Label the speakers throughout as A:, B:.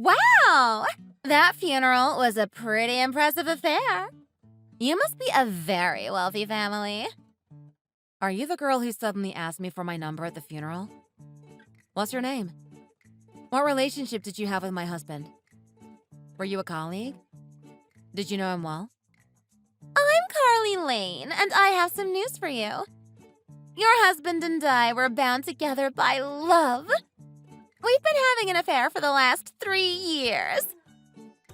A: Wow! That funeral was a pretty impressive affair. You must be a very wealthy family.
B: Are you the girl who suddenly asked me for my number at the funeral? What's your name? What relationship did you have with my husband? Were you a colleague? Did you know him well?
A: I'm Carly Lane, and I have some news for you. Your husband and I were bound together by love. We've been having an affair for the last 3 years.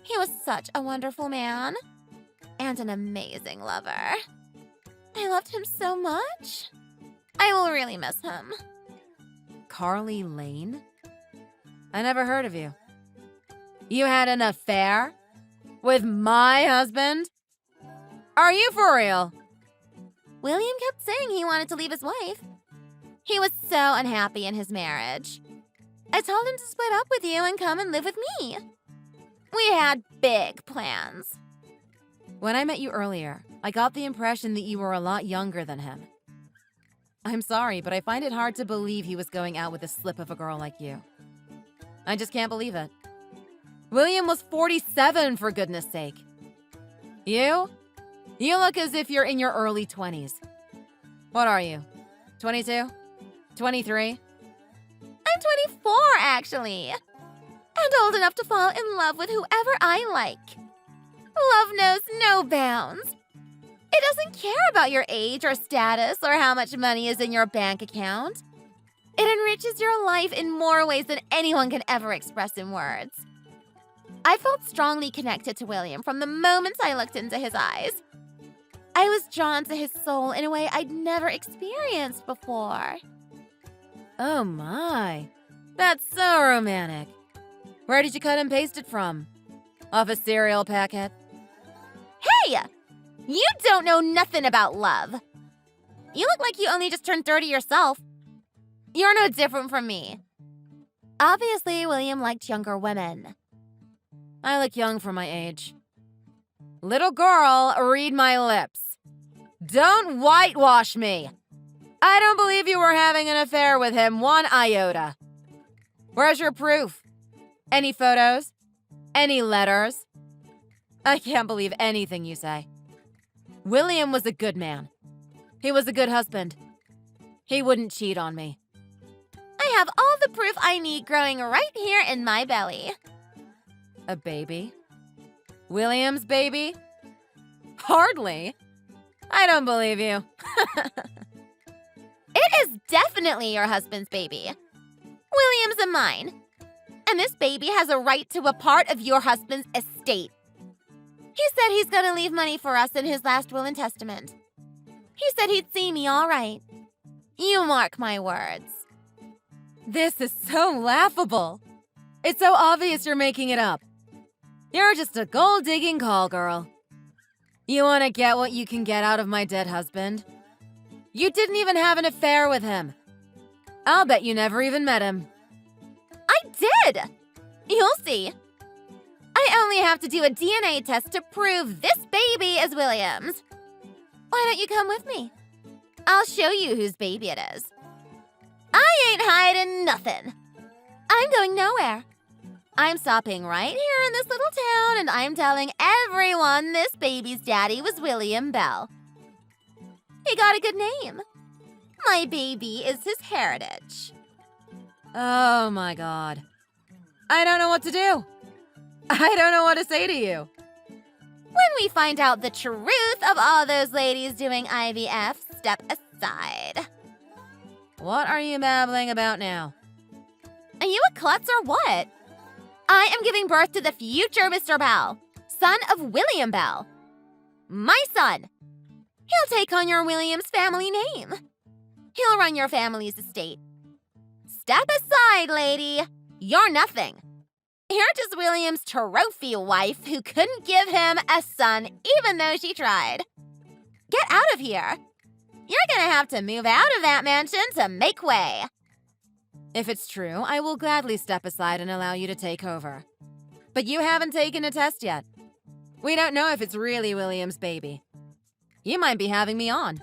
A: He was such a wonderful man and an amazing lover. I loved him so much. I will really miss him.
B: Carly Lane? I never heard of you. You had an affair? With my husband? Are you for real?
A: William kept saying he wanted to leave his wife. He was so unhappy in his marriage. I told him to split up with you and come and live with me. We had big plans.
B: When I met you earlier, I got the impression that you were a lot younger than him. I'm sorry, but I find it hard to believe he was going out with a slip of a girl like you. I just can't believe it. William was 47, for goodness sake. You? You look as if you're in your early 20s. What are you? 22? 23?
A: I'm 24, actually. And old enough to fall in love with whoever I like. Love knows no bounds. It doesn't care about your age or status or how much money is in your bank account. It enriches your life in more ways than anyone can ever express in words. I felt strongly connected to William from the moment I looked into his eyes. I was drawn to his soul in a way I'd never experienced before.
B: Oh my, that's so romantic. Where did you cut and paste it from? Off a cereal packet?
A: Hey! You don't know nothing about love. You look like you only just turned 30 yourself. You're no different from me. Obviously, William liked younger women.
B: I look young for my age. Little girl, read my lips. Don't whitewash me. I don't believe you were having an affair with him one iota. Where's your proof? Any photos? Any letters? I can't believe anything you say. William was a good man. He was a good husband. He wouldn't cheat on me.
A: I have all the proof I need growing right here in my belly.
B: A baby? William's baby? Hardly. I don't believe you.
A: It is definitely your husband's baby. William's and mine. And this baby has a right to a part of your husband's estate. He said he's gonna leave money for us in his last will and testament. He said he'd see me all right. You mark my words.
B: This is so laughable. It's so obvious you're making it up. You're just a gold-digging call girl. You want to get what you can get out of my dead husband? You didn't even have an affair with him. I'll bet you never even met him.
A: I did! You'll see. I only have to do a DNA test to prove this baby is William's. Why don't you come with me? I'll show you whose baby it is. I ain't hiding nothing. I'm going nowhere. I'm stopping right here in this little town, and I'm telling everyone this baby's daddy was William Bell. He got a good name. My baby is his heritage.
B: Oh my God. I don't know what to do. I don't know what to say to you.
A: When we find out the truth of all those ladies doing IVF, step aside.
B: What are you babbling about now?
A: Are you a klutz or what? I am giving birth to the future Mr. Bell, son of William Bell. My son. He'll take on your Williams family name. He'll run your family's estate. Step aside, lady. You're nothing. You're just William's trophy wife who couldn't give him a son even though she tried. Get out of here. You're gonna have to move out of that mansion to make way.
B: If it's true, I will gladly step aside and allow you to take over. But you haven't taken a test yet. We don't know if it's really William's baby. You might be having me on.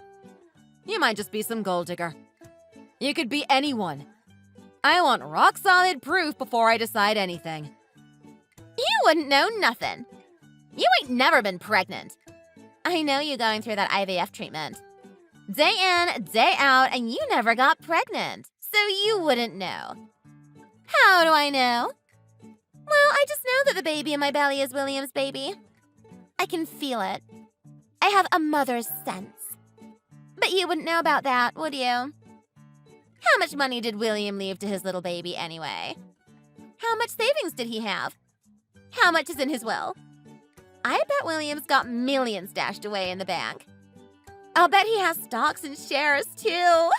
B: You might just be some gold digger. You could be anyone. I want rock-solid proof before I decide anything.
A: wouldn't know nothing. You ain't never been pregnant. I know you going through that IVF treatment. Day in, day out, and you never got pregnant, so you wouldn't know. How do I know? Well, I just know that the baby in my belly is William's baby. I can feel it. I have a mother's sense. But you wouldn't know about that, would you? How much money did William leave to his little baby anyway? How much savings did he have? How much is in his will? I bet William's got millions stashed away in the bank. I'll bet he has stocks and shares, too.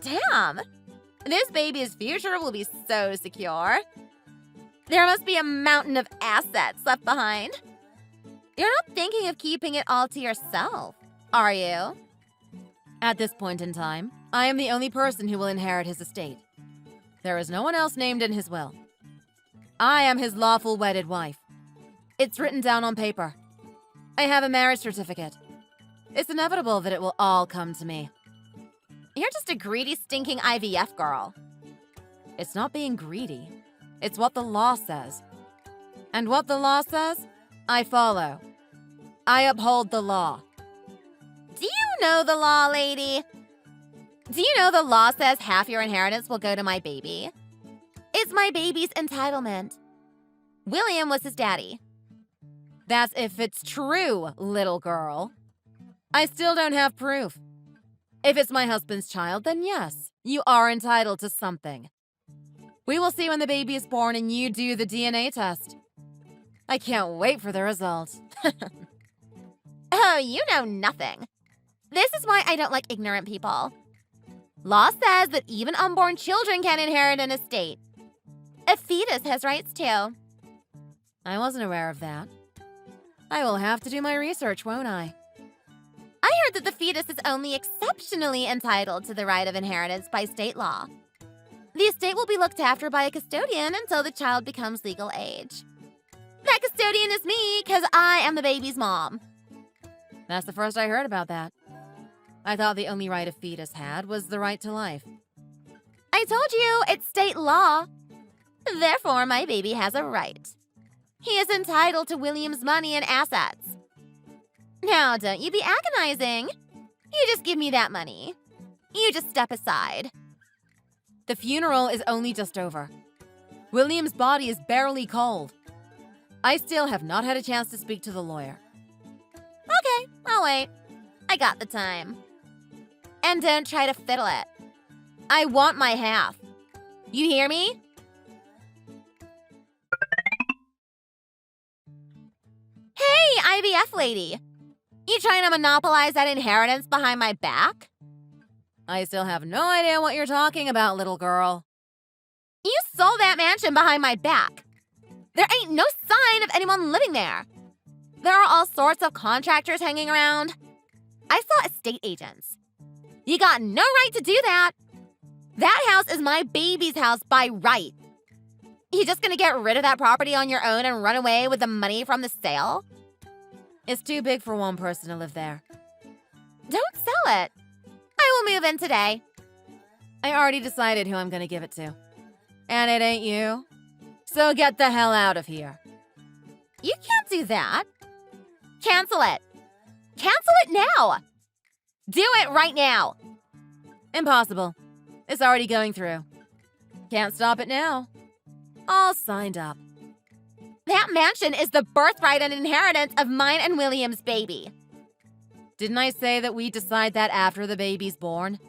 A: Damn. This baby's future will be so secure. There must be a mountain of assets left behind. You're not thinking of keeping it all to yourself, are you?
B: At this point in time, I am the only person who will inherit his estate. There is no one else named in his will. I am his lawful wedded wife. It's written down on paper. I have a marriage certificate. It's inevitable that it will all come to me.
A: You're just a greedy, stinking IVF girl.
B: It's not being greedy. It's what the law says. And what the law says, I follow. I uphold the law.
A: Do you know the law, lady? Do you know the law says half your inheritance will go to my baby? It's my baby's entitlement. William was his daddy.
B: That's if it's true, little girl. I still don't have proof. If it's my husband's child, then yes, you are entitled to something. We will see when the baby is born and you do the DNA test. I can't wait for the result.
A: Oh, you know nothing. This is why I don't like ignorant people. Law says that even unborn children can inherit an estate. A fetus has rights too.
B: I wasn't aware of that. I will have to do my research, won't I?
A: I heard that the fetus is only exceptionally entitled to the right of inheritance by state law. The estate will be looked after by a custodian until the child becomes legal age. That custodian is me, because I am the baby's mom.
B: That's the first I heard about that. I thought the only right a fetus had was the right to life.
A: I told you, it's state law. Therefore, my baby has a right. He is entitled to William's money and assets. Now, don't you be agonizing. You just give me that money. You just step aside.
B: The funeral is only just over. William's body is barely cold. I still have not had a chance to speak to the lawyer.
A: Okay, I'll wait. I got the time. And don't try to fiddle it. I want my half. You hear me? Hey, IVF lady. You trying to monopolize that inheritance behind my back?
B: I still have no idea what you're talking about, little girl.
A: You sold that mansion behind my back. There ain't no sign of anyone living there. There are all sorts of contractors hanging around. I saw estate agents. You got no right to do that. That house is my baby's house by right. You just gonna get rid of that property on your own and run away with the money from the sale?
B: It's too big for one person to live there.
A: Don't sell it. I will move in today.
B: I already decided who I'm gonna give it to. And it ain't you. So get the hell out of here.
A: You can't do that. Cancel it. Cancel it now. Do it right now.
B: Impossible. It's already going through. Can't stop it now. All signed up.
A: That mansion is the birthright and inheritance of mine and William's baby.
B: Didn't I say that we decide that after the baby's born?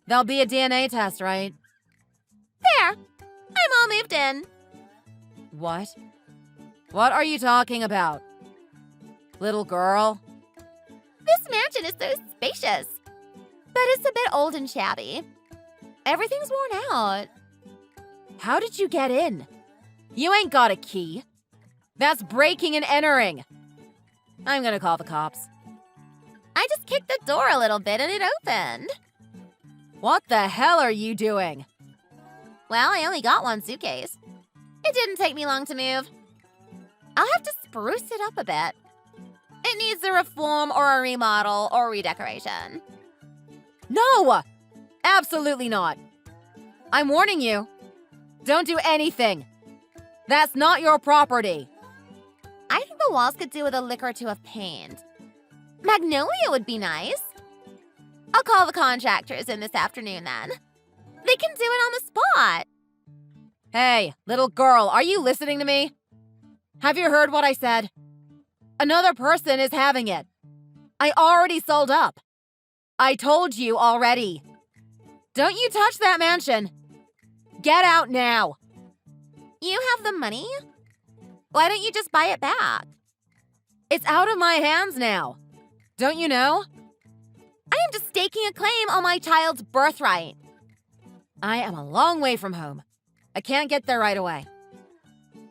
B: There'll be a DNA test, right?
A: There. I'm all moved in.
B: What? What are you talking about? Little girl?
A: This mansion is so spacious. But it's a bit old and shabby. Everything's worn out.
B: How did you get in? You ain't got a key. That's breaking and entering. I'm gonna call the cops.
A: I just kicked the door a little bit and it opened.
B: What the hell are you doing?
A: Well, I only got one suitcase. It didn't take me long to move. I'll have to spruce it up a bit. It needs a reform or a remodel or redecoration.
B: No! Absolutely not. I'm warning you. Don't do anything. That's not your property.
A: I think the walls could do with a lick or two of paint. Magnolia would be nice. I'll call the contractors in this afternoon then. They can do it on the spot.
B: Hey, little girl, are you listening to me? Have you heard what I said? Another person is having it. I already sold up. I told you already. Don't you touch that mansion. Get out now.
A: You have the money? Why don't you just buy it back?
B: It's out of my hands now. Don't you know?
A: I am just staking a claim on my child's birthright.
B: I am a long way from home. I can't get there right away.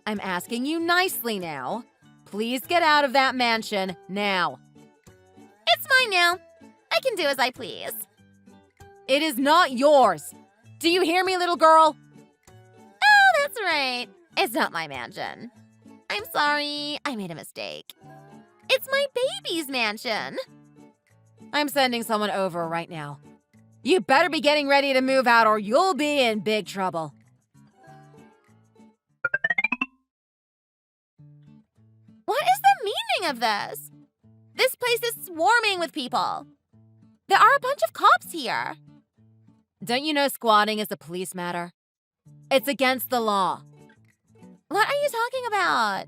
B: I'm asking you nicely now. Please get out of that mansion now.
A: It's mine now. I can do as I please.
B: It is not yours. Do you hear me, little girl?
A: Oh, that's right. It's not my mansion. I'm sorry. I made a mistake. It's my baby's mansion.
B: I'm sending someone over right now. You better be getting ready to move out or you'll be in big trouble.
A: What is the meaning of this? This place is swarming with people. There are a bunch of cops here.
B: Don't you know squatting is a police matter? It's against the law.
A: What are you talking about?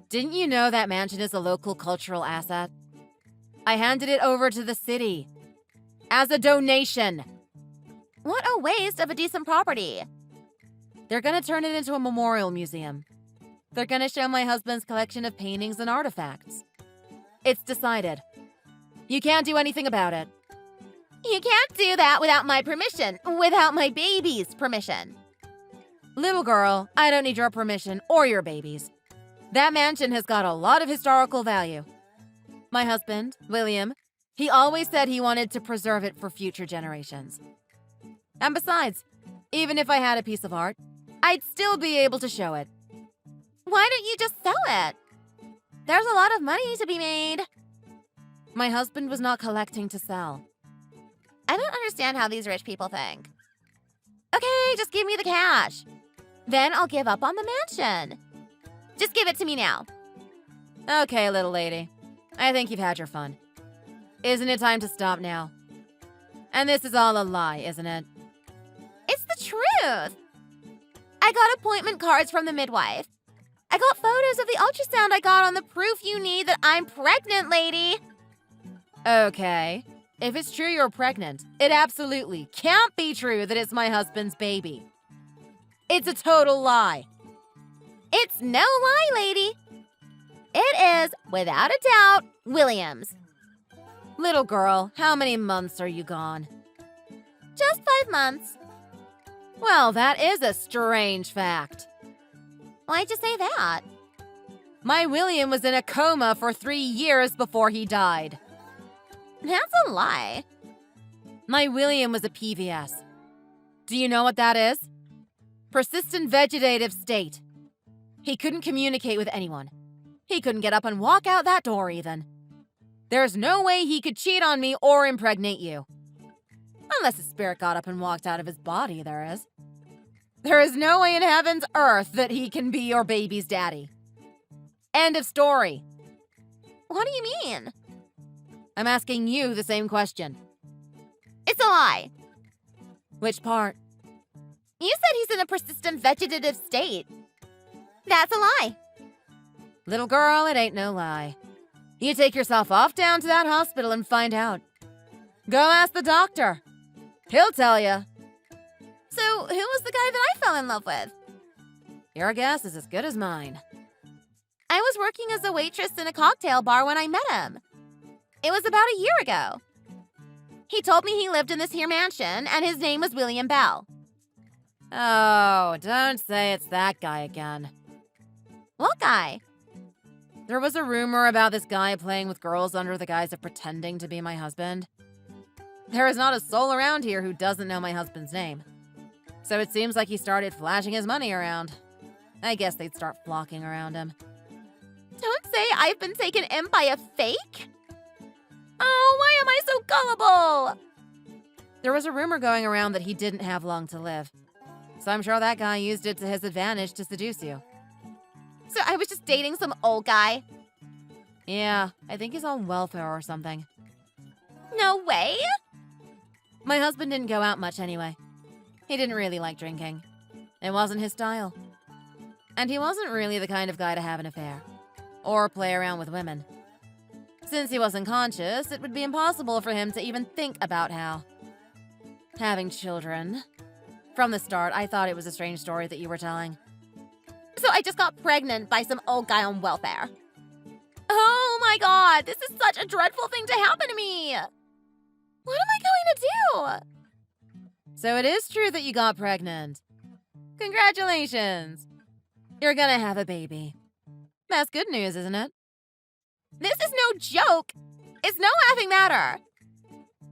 B: Didn't you know that mansion is a local cultural asset? I handed it over to the city as a donation.
A: What a waste of a decent property.
B: They're gonna turn it into a memorial museum. They're gonna show my husband's collection of paintings and artifacts. It's decided. You can't do anything about it.
A: You can't do that without my permission, without my baby's permission.
B: Little girl, I don't need your permission or your baby's. That mansion has got a lot of historical value. My husband, William, he always said he wanted to preserve it for future generations. And besides, even if I had a piece of art, I'd still be able to show it.
A: Why don't you just sell it? There's a lot of money to be made.
B: My husband was not collecting to sell.
A: I don't understand how these rich people think. Okay, just give me the cash. Then I'll give up on the mansion. Just give it to me now.
B: Okay, little lady. I think you've had your fun. Isn't it time to stop now? And this is all a lie, isn't it?
A: It's the truth. I got appointment cards from the midwife. I got photos of the ultrasound I got on the proof you need that I'm pregnant, lady.
B: Okay. If it's true you're pregnant, it absolutely can't be true that it's my husband's baby. It's a total lie.
A: It's no lie, lady. It is, without a doubt, William's.
B: Little girl, how many months are you gone?
A: Just 5 months.
B: Well, that is a strange fact.
A: Why'd you say that?
B: My William was in a coma for 3 years before he died.
A: That's a lie.
B: My William was a PVS. Do you know what that is? Persistent vegetative state. He couldn't communicate with anyone. He couldn't get up and walk out that door even. There's no way he could cheat on me or impregnate you. Unless his spirit got up and walked out of his body, there is. There is no way in heaven's earth that he can be your baby's daddy. End of story.
A: What do you mean?
B: I'm asking you the same question.
A: It's a lie.
B: Which part?
A: You said he's in a persistent vegetative state. That's a lie.
B: Little girl, it ain't no lie. You take yourself off down to that hospital and find out. Go ask the doctor. He'll tell you.
A: So, who was the guy that I fell in love with?
B: Your guess is as good as mine.
A: I was working as a waitress in a cocktail bar when I met him. It was about a year ago. He told me he lived in this here mansion, and his name was William Bell.
B: Oh, don't say it's that guy again.
A: What guy?
B: There was a rumor about this guy playing with girls under the guise of pretending to be my husband. There is not a soul around here who doesn't know my husband's name. So it seems like he started flashing his money around. I guess they'd start flocking around him.
A: Don't say I've been taken in by a fake. Oh, why am I so gullible?
B: There was a rumor going around that he didn't have long to live. So I'm sure that guy used it to his advantage to seduce you.
A: So I was just dating some old guy?
B: Yeah, I think he's on welfare or something.
A: No way!
B: My husband didn't go out much anyway. He didn't really like drinking. It wasn't his style. And he wasn't really the kind of guy to have an affair. Or play around with women. Since he wasn't conscious, it would be impossible for him to even think about how. Having children. From the start, I thought it was a strange story that you were telling.
A: So I just got pregnant by some old guy on welfare. Oh my god, this is such a dreadful thing to happen to me! What am I going to do?
B: So it is true that you got pregnant. Congratulations! You're gonna have a baby. That's good news, isn't it?
A: This is no joke! It's no laughing matter!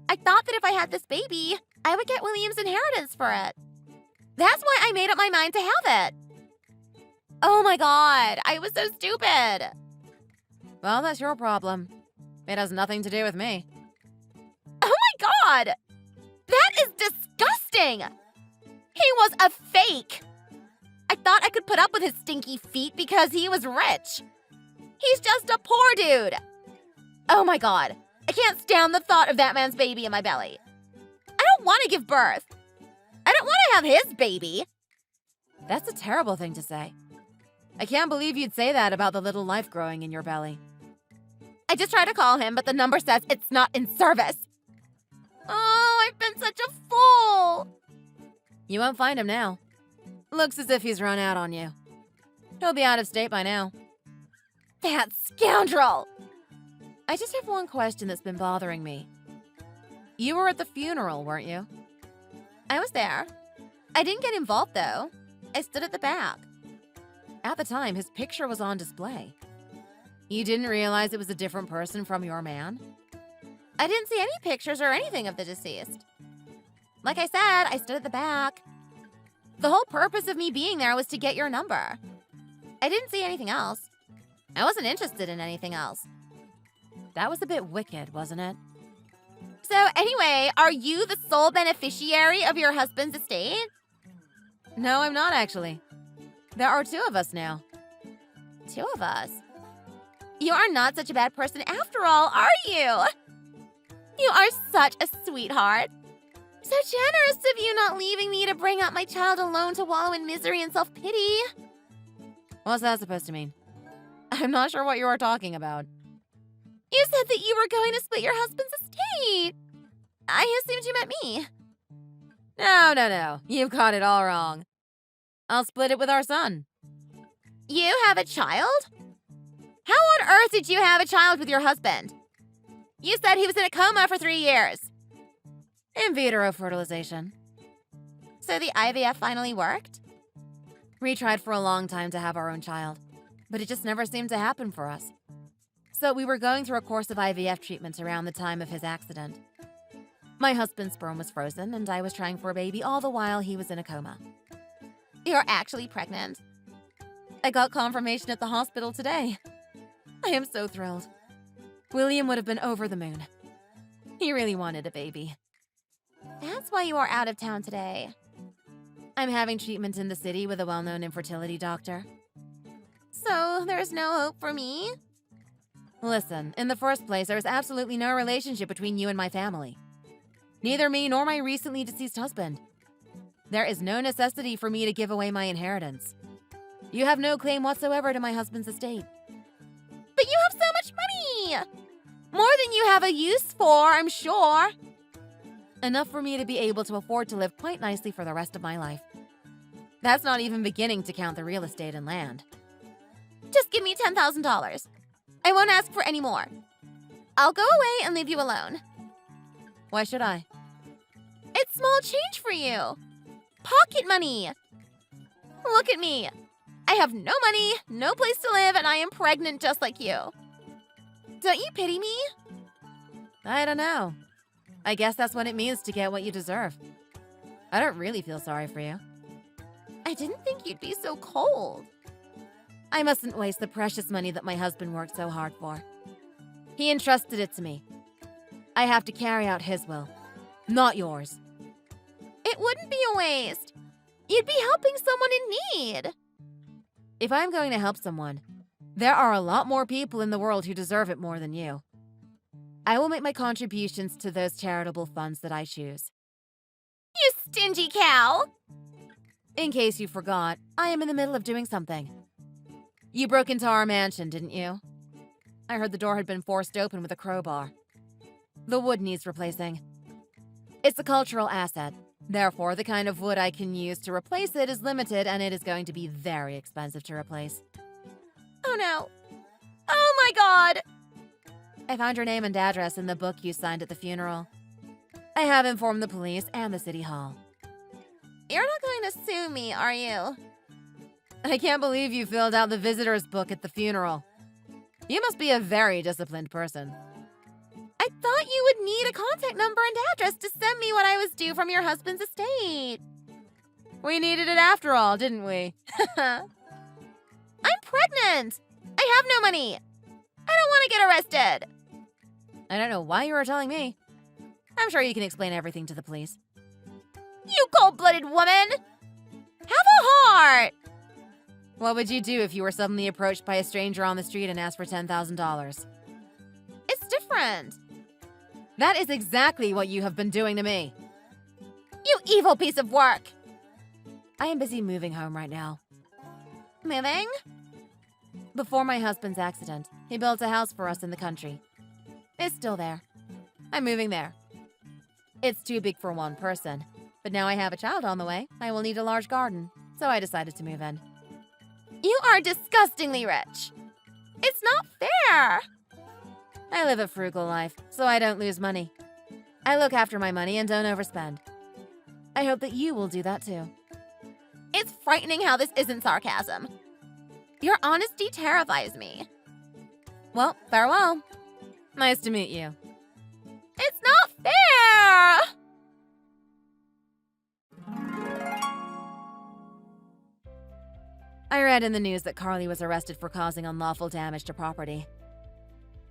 A: I thought that if I had this baby, I would get William's inheritance for it. That's why I made up my mind to have it. Oh my god, I was so stupid!
B: Well, that's your problem. It has nothing to do with me.
A: Oh my god! That is disgusting! He was a fake! I thought I could put up with his stinky feet because he was rich. He's just a poor dude. Oh my god, I can't stand the thought of that man's baby in my belly. I don't want to give birth. I don't want to have his baby.
B: That's a terrible thing to say. I can't believe you'd say that about the little life growing in your belly.
A: I just tried to call him, but the number says it's not in service. Oh, I've been such a fool.
B: You won't find him now. Looks as if he's run out on you. He'll be out of state by now.
A: That scoundrel!
B: I just have one question that's been bothering me. You were at the funeral, weren't you?
A: I was there. I didn't get involved, though. I stood at the back.
B: At the time, his picture was on display. You didn't realize it was a different person from your man?
A: I didn't see any pictures or anything of the deceased. Like I said, I stood at the back. The whole purpose of me being there was to get your number. I didn't see anything else. I wasn't interested in anything else.
B: That was a bit wicked, wasn't it?
A: So anyway, are you the sole beneficiary of your husband's estate?
B: No, I'm not actually. There are two of us now.
A: Two of us? You are not such a bad person after all, are you? You are such a sweetheart. So generous of you not leaving me to bring up my child alone to wallow in misery and self-pity.
B: What's that supposed to mean? I'm not sure what you are talking about.
A: You said that you were going to split your husband's estate. I assumed you meant me.
B: No. You've got it all wrong. I'll split it with our son.
A: You have a child? How on earth did you have a child with your husband? You said he was in a coma for 3 years.
B: In vitro fertilization.
A: So the IVF finally worked?
B: We tried for a long time to have our own child, but it just never seemed to happen for us. So we were going through a course of IVF treatments around the time of his accident. My husband's sperm was frozen, and I was trying for a baby all the while he was in a coma.
A: You're actually pregnant.
B: I got confirmation at the hospital today. I am so thrilled. William would have been over the moon. He really wanted a baby.
A: That's why you are out of town today.
B: I'm having treatment in the city with a well-known infertility doctor.
A: So there's no hope for me?
B: Listen, in the first place, there is absolutely no relationship between you and my family. Neither me nor my recently deceased husband. There is no necessity for me to give away my inheritance. You have no claim whatsoever to my husband's estate.
A: But you have so much money! More than you have a use for, I'm sure.
B: Enough for me to be able to afford to live quite nicely for the rest of my life. That's not even beginning to count the real estate and land.
A: Just give me $10,000. I won't ask for any more. I'll go away and leave you alone.
B: Why should I?
A: It's small change for you. Pocket money. Look at me. I have no money, no place to live, and I am pregnant just like you. Don't you pity me?
B: I don't know. I guess that's what it means to get what you deserve. I don't really feel sorry for you.
A: I didn't think you'd be so cold.
B: I mustn't waste the precious money that my husband worked so hard for. He entrusted it to me. I have to carry out his will, not yours.
A: It wouldn't be a waste. You'd be helping someone in need.
B: If I'm going to help someone, there are a lot more people in the world who deserve it more than you. I will make my contributions to those charitable funds that I choose.
A: You stingy cow!
B: In case you forgot, I am in the middle of doing something. You broke into our mansion, didn't you? I heard the door had been forced open with a crowbar. The wood needs replacing. It's a cultural asset. Therefore, the kind of wood I can use to replace it is limited, and it is going to be very expensive to replace.
A: Oh no. Oh my god!
B: I found your name and address in the book you signed at the funeral. I have informed the police and the city hall.
A: You're not going to sue me, are you?
B: I can't believe you filled out the visitor's book at the funeral. You must be a very disciplined person.
A: I thought you would need a contact number and address to send me what I was due from your husband's estate.
B: We needed it after all, didn't we?
A: I'm pregnant! I have no money! I don't want to get arrested!
B: I don't know why you were telling me. I'm sure you can explain everything to the police.
A: You cold-blooded woman! Have a heart!
B: What would you do if you were suddenly approached by a stranger on the street and asked for $10,000?
A: It's different.
B: That is exactly what you have been doing to me.
A: You evil piece of work!
B: I am busy moving home right now.
A: Moving?
B: Before my husband's accident, he built a house for us in the country. It's still there. I'm moving there. It's too big for one person, but now I have a child on the way. I will need a large garden, so I decided to move in.
A: You are disgustingly rich. It's not fair.
B: I live a frugal life, so I don't lose money. I look after my money and don't overspend. I hope that you will do that too.
A: It's frightening how this isn't sarcasm. Your honesty terrifies me.
B: Well, farewell. Nice to meet you.
A: It's not fair!
B: I read in the news that Carly was arrested for causing unlawful damage to property.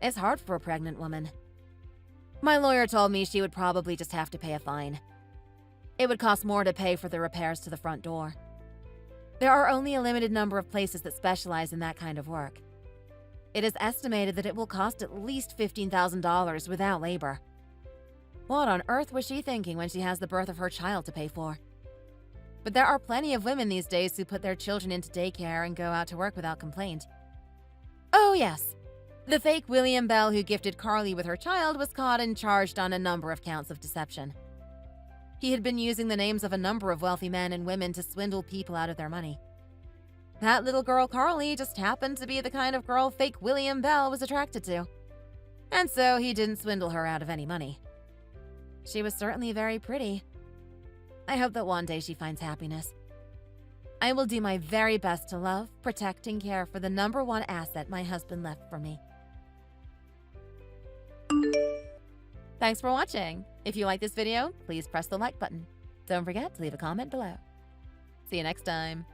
B: It's hard for a pregnant woman. My lawyer told me she would probably just have to pay a fine. It would cost more to pay for the repairs to the front door. There are only a limited number of places that specialize in that kind of work. It is estimated that it will cost at least $15,000 without labor. What on earth was she thinking when she has the birth of her child to pay for? But there are plenty of women these days who put their children into daycare and go out to work without complaint. Oh yes, the fake William Bell who gifted Carly with her child was caught and charged on a number of counts of deception. He had been using the names of a number of wealthy men and women to swindle people out of their money. That little girl Carly just happened to be the kind of girl fake William Bell was attracted to. And so he didn't swindle her out of any money. She was certainly very pretty. I hope that one day she finds happiness. I will do my very best to love, protect, and care for the number one asset my husband left for me. Thanks for watching. If you like this video, please press the like button. Don't forget to leave a comment below. See you next time.